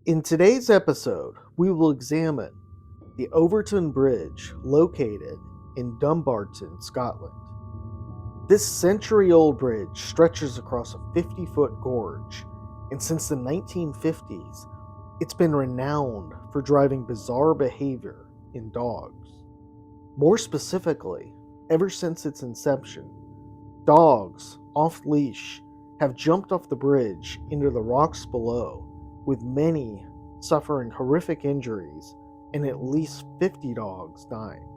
In today's episode, we will examine the Overtoun Bridge located in Dumbarton, Scotland. This century-old bridge stretches across a 50-foot gorge, and since the 1950s, it's been renowned for driving bizarre behavior in dogs. More specifically, ever since its inception, dogs, off-leash, have jumped off the bridge into the rocks below, with many suffering horrific injuries and at least 50 dogs dying.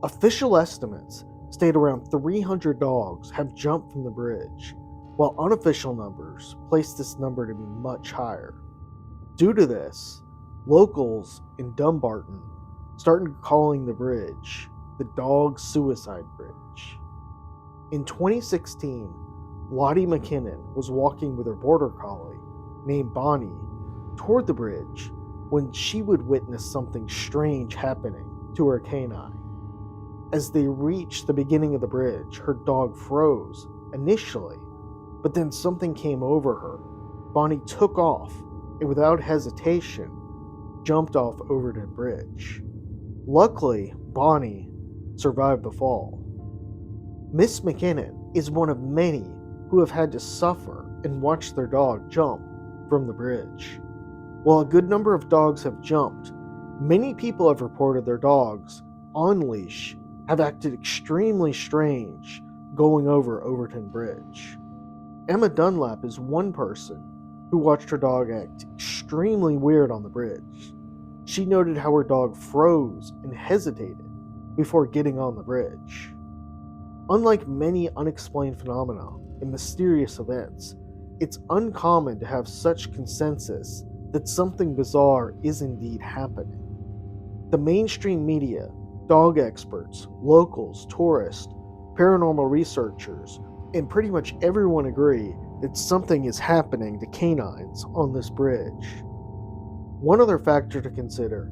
Official estimates state around 300 dogs have jumped from the bridge, while unofficial numbers place this number to be much higher. Due to this, locals in Dumbarton started calling the bridge the Dog Suicide Bridge. In 2016, Lottie McKinnon was walking with her border collie, named Bonnie, toward the bridge when she would witness something strange happening to her canine. As they reached the beginning of the bridge, her dog froze initially, but then something came over her. Bonnie took off and without hesitation jumped off Overtoun Bridge. Luckily, Bonnie survived the fall. Miss McKinnon is one of many who have had to suffer and watch their dog jump from the bridge. While a good number of dogs have jumped, many people have reported their dogs, on leash, have acted extremely strange going over Overtoun Bridge. Emma Dunlap is one person who watched her dog act extremely weird on the bridge. She noted how her dog froze and hesitated before getting on the bridge. Unlike many unexplained phenomena and mysterious events, it's uncommon to have such consensus that something bizarre is indeed happening. The mainstream media, dog experts, locals, tourists, paranormal researchers, and pretty much everyone agree that something is happening to canines on this bridge. One other factor to consider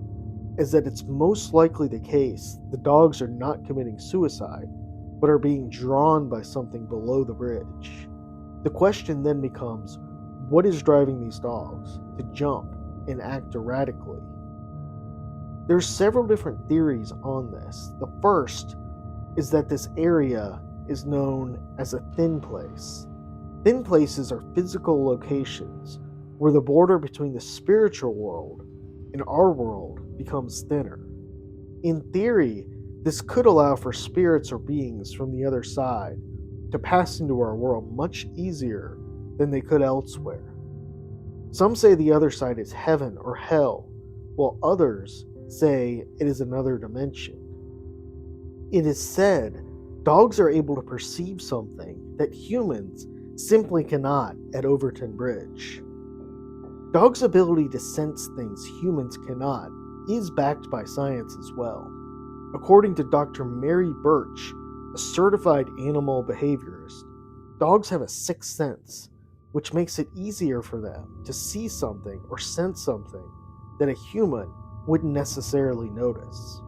is that it's most likely the case the dogs are not committing suicide, but are being drawn by something below the bridge. The question then becomes, what is driving these dogs to jump and act erratically? There's several different theories on this. The first is that this area is known as a thin place. Thin places are physical locations where the border between the spiritual world and our world becomes thinner. In theory, this could allow for spirits or beings from the other side to pass into our world much easier than they could elsewhere. Some say the other side is heaven or hell, while others say it is another dimension. It is said dogs are able to perceive something that humans simply cannot at Overtoun Bridge. Dogs' ability to sense things humans cannot is backed by science as well. According to Dr. Mary Birch, a certified animal behaviorist, dogs have a sixth sense, which makes it easier for them to see something or sense something that a human wouldn't necessarily notice.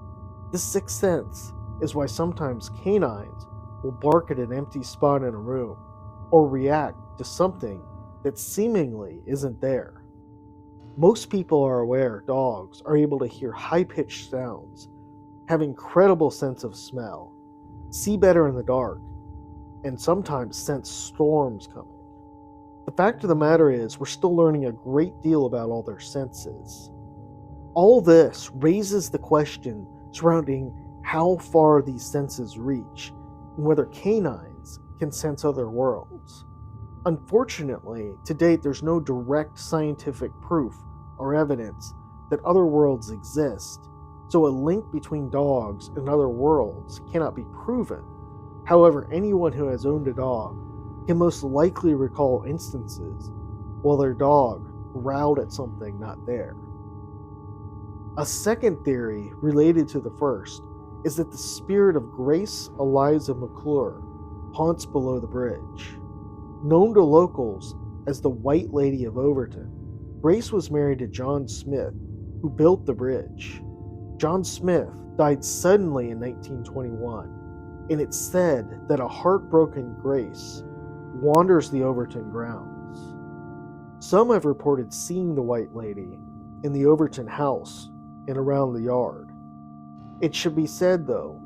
This sixth sense is why sometimes canines will bark at an empty spot in a room or react to something that seemingly isn't there. Most people are aware dogs are able to hear high-pitched sounds, have incredible sense of smell, see better in the dark, and sometimes sense storms coming. The fact of the matter is, we're still learning a great deal about all their senses. All this raises the question surrounding how far these senses reach and whether canines can sense other worlds. Unfortunately, to date, there's no direct scientific proof or evidence that other worlds exist, so a link between dogs and other worlds cannot be proven. However, anyone who has owned a dog can most likely recall instances while their dog growled at something not there. A second theory related to the first is that the spirit of Grace Eliza McClure haunts below the bridge. Known to locals as the White Lady of Overtoun, Grace was married to John Smith, who built the bridge. John Smith died suddenly in 1921, and it's said that a heartbroken Grace wanders the Overtoun grounds. Some have reported seeing the White Lady in the Overtoun house and around the yard. It should be said, though,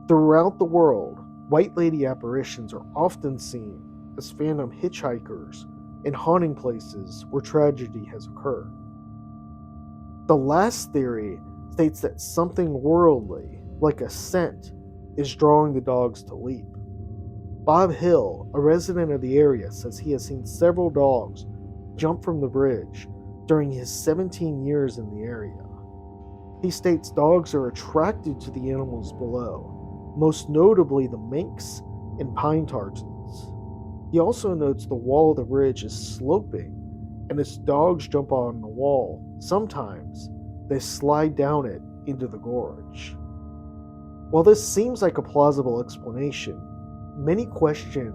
throughout the world, White Lady apparitions are often seen as phantom hitchhikers in haunting places where tragedy has occurred. The last theory states that something worldly, like a scent, is drawing the dogs to leap. Bob Hill, a resident of the area, says he has seen several dogs jump from the bridge during his 17 years in the area. He states dogs are attracted to the animals below, most notably the minks and pine tartans. He also notes the wall of the bridge is sloping, and as dogs jump on the wall, sometimes they slide down it into the gorge. While this seems like a plausible explanation, many question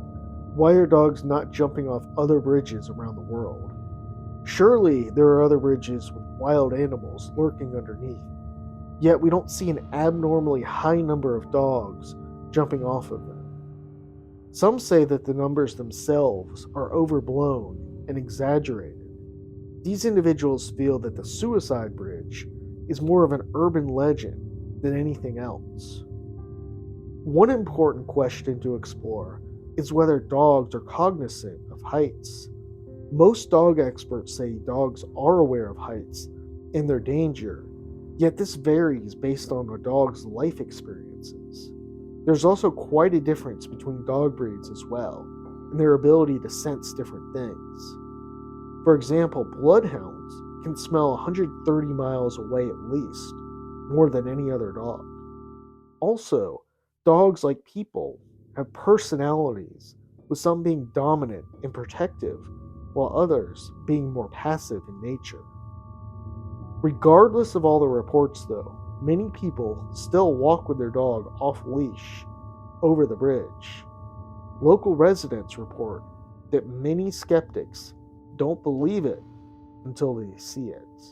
why are dogs not jumping off other bridges around the world? Surely there are other bridges with wild animals lurking underneath, yet we don't see an abnormally high number of dogs jumping off of them. Some say that the numbers themselves are overblown and exaggerated. These individuals feel that the suicide bridge is more of an urban legend than anything else. One important question to explore is whether dogs are cognizant of heights. Most dog experts say dogs are aware of heights and their danger, yet this varies based on a dog's life experiences. There's also quite a difference between dog breeds as well, and their ability to sense different things. For example, bloodhounds can smell 130 miles away at least, more than any other dog. Also, dogs, like people, have personalities, with some being dominant and protective, while others being more passive in nature. Regardless of all the reports, though, many people still walk with their dog off leash over the bridge. Local residents report that many skeptics don't believe it until they see it.